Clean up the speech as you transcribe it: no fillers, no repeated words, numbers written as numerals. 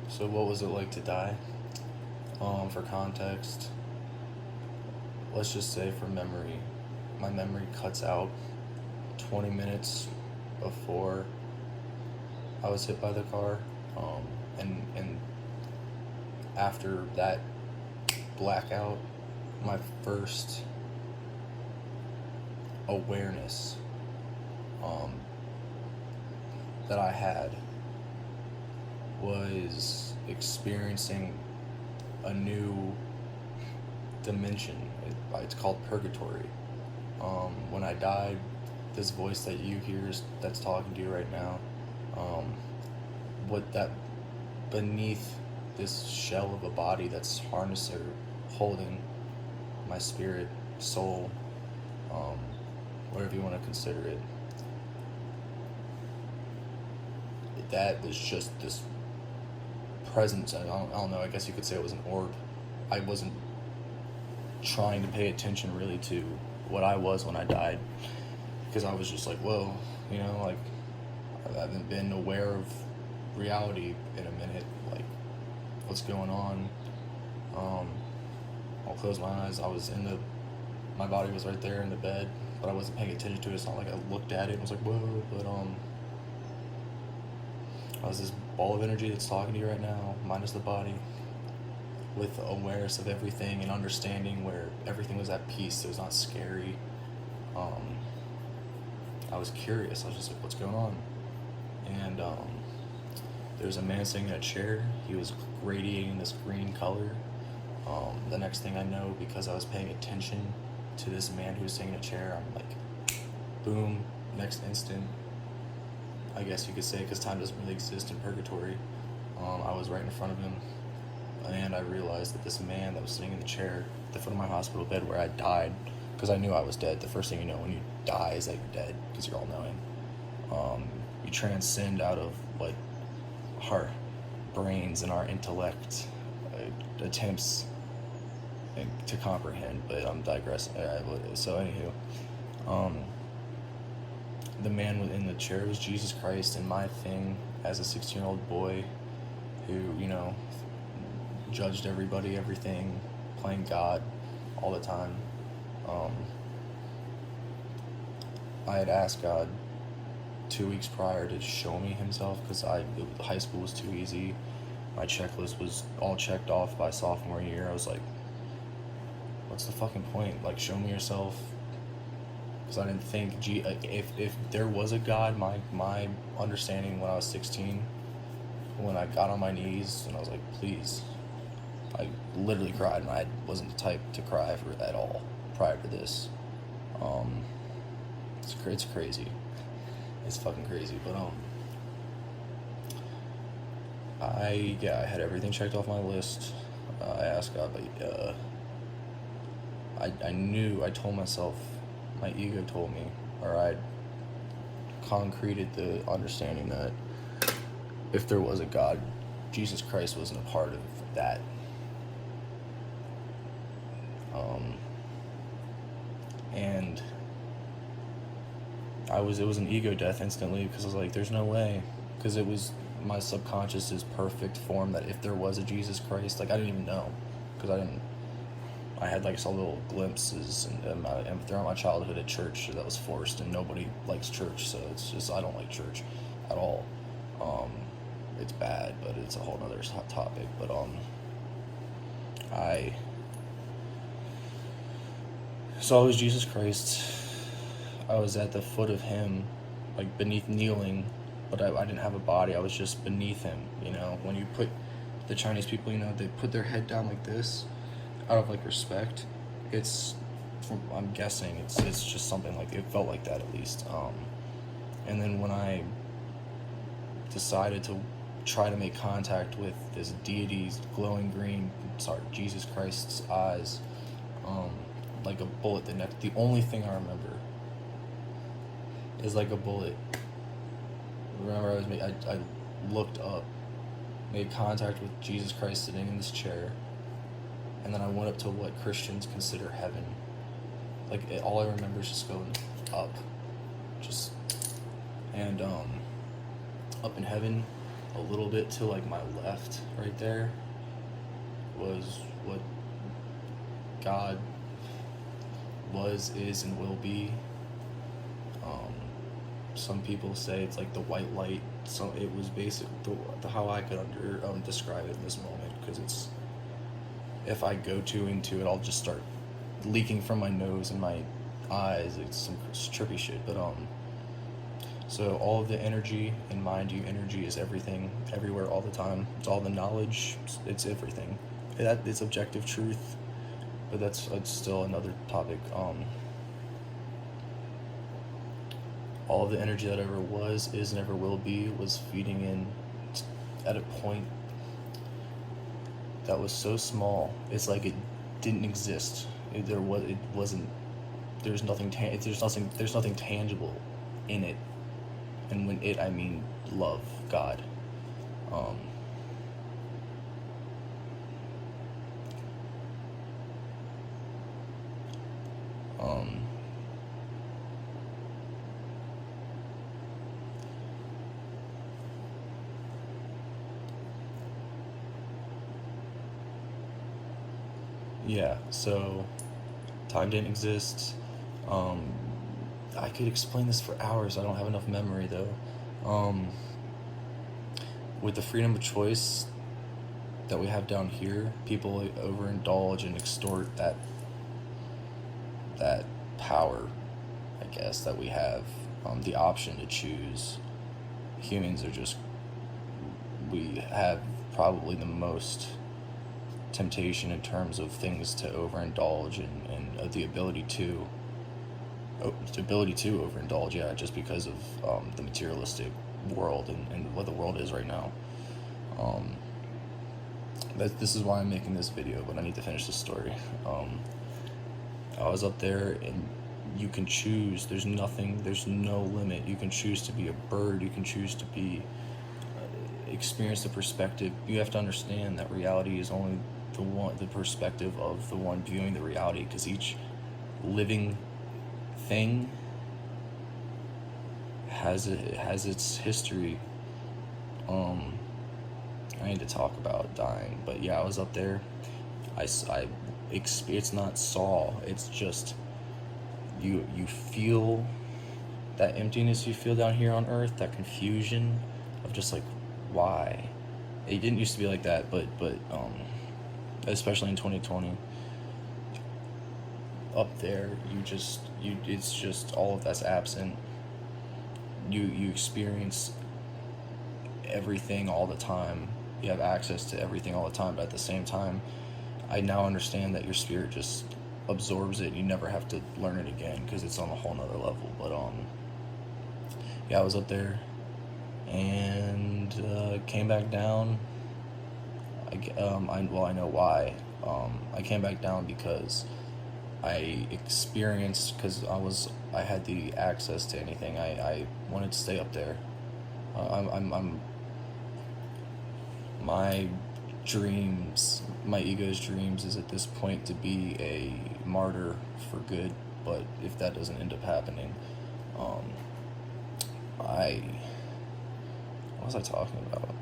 So what was it like to die? For context, let's just say for memory, my memory cuts out 20 minutes before I was hit by the car. And after that blackout, my first awareness that I had was experiencing a new dimension. It's called purgatory. When I died, this voice that you hear that's talking to you right now, what that beneath this shell of a body that's harnessed or holding my spirit, soul, whatever you want to consider it, that was just this presence. I don't know, I guess you could say it was an orb. I wasn't trying to pay attention really to what I was when I died, because I was just like, whoa, like, I haven't been aware of reality in a minute, like, what's going on. I'll close my eyes. My body was right there in the bed, but I wasn't paying attention to it. It's not like I looked at it and was like, whoa, but I was this ball of energy that's talking to you right now, minus the body, with awareness of everything and understanding where everything was at peace. It was not scary. I was curious. I was just like, what's going on? And there was a man sitting in a chair. He was radiating this green color. The next thing I know, because I was paying attention to this man who was sitting in a chair, I'm like, boom, next instant, I guess you could say, because time doesn't really exist in purgatory. I was right in front of him, and I realized that this man that was sitting in the chair at the foot of my hospital bed where I died, because I knew I was dead. The first thing you know when you die is that you're dead, because you're all-knowing. You transcend out of, like, our brains and our intellect attempts to comprehend, but I'm digressing. So anywho, the man in the chair was Jesus Christ, and my thing as a 16-year-old boy who, judged everybody, everything, playing God all the time. I had asked God 2 weeks prior to show me himself, because high school was too easy. My checklist was all checked off by sophomore year. I was like, what's the fucking point? Like, show me yourself. Because I didn't think, if there was a God, my understanding when I was 16, when I got on my knees and I was like, please, I literally cried, and I wasn't the type to cry at all prior to this. It's crazy. It's fucking crazy, but I had everything checked off my list. I asked God, but I told myself, my ego told me, or I concreted the understanding that if there was a God, Jesus Christ wasn't a part of that. And it was an ego death instantly, because I was like, there's no way, because it was my subconscious's perfect form that if there was a Jesus Christ, like, I didn't even know, because I had like some little glimpses and throughout my childhood at church that was forced, and nobody likes church, so it's just, I don't like church at all. It's bad, but it's a whole nother topic. But I was Jesus Christ. I was at the foot of him, like beneath, kneeling, but I didn't have a body. I was just beneath him. When you put the Chinese people, they put their head down like this, out of like respect. I'm guessing it's just something like, it felt like that at least. And then when I decided to try to make contact with this deity's glowing green, Jesus Christ's eyes, like a bullet, the only thing I remember is like a bullet. Remember, I looked up, made contact with Jesus Christ sitting in this chair, and then I went up to what Christians consider heaven. Like, all I remember is just going up, and up in heaven, a little bit to like my left right there was what God was, is, and will be. Um, some people say it's like the white light. So it was basic the how I could describe it in this moment, because it's, if I go too into it, I'll just start leaking from my nose and my eyes. It's some trippy shit, but so all of the energy, and mind you, energy is everything, everywhere, all the time. It's all the knowledge. It's everything. It's objective truth, but that's still another topic. All of the energy that ever was, is, and ever will be was feeding in at a point that was so small. It's like it didn't exist. There wasn't. There's nothing. There's nothing tangible in it, and when it, I mean love, God. Um, yeah. So time didn't exist. I could explain this for hours. I don't have enough memory though. With the freedom of choice that we have down here, people overindulge and extort that power, I guess, that we have, the option to choose. Humans are just, we have probably the most temptation in terms of things to overindulge, and the ability to overindulge, yeah, just because of the materialistic world and what the world is right now. This is why I'm making this video, but I need to finish this story. I was up there, and you can choose. There's no limit. You can choose to be a bird. You can choose to be, experience the perspective. You have to understand that reality is only the perspective of the one viewing the reality, because each living thing has its history. I need to talk about dying, but yeah, I was up there. It's not saw. It's just you feel that emptiness you feel down here on Earth, that confusion of just like, why? It didn't used to be like that, but especially in 2020. Up there, it's just all of that's absent. You experience everything all the time. You have access to everything all the time, but at the same time, I now understand that your spirit just absorbs it. You never have to learn it again, because it's on a whole nother level. But yeah, I was up there, and came back down. I know why. I came back down because I experienced, because I had the access to anything. I wanted to stay up there. My dreams, my ego's dreams, is at this point to be a martyr for good. But if that doesn't end up happening, what was I talking about?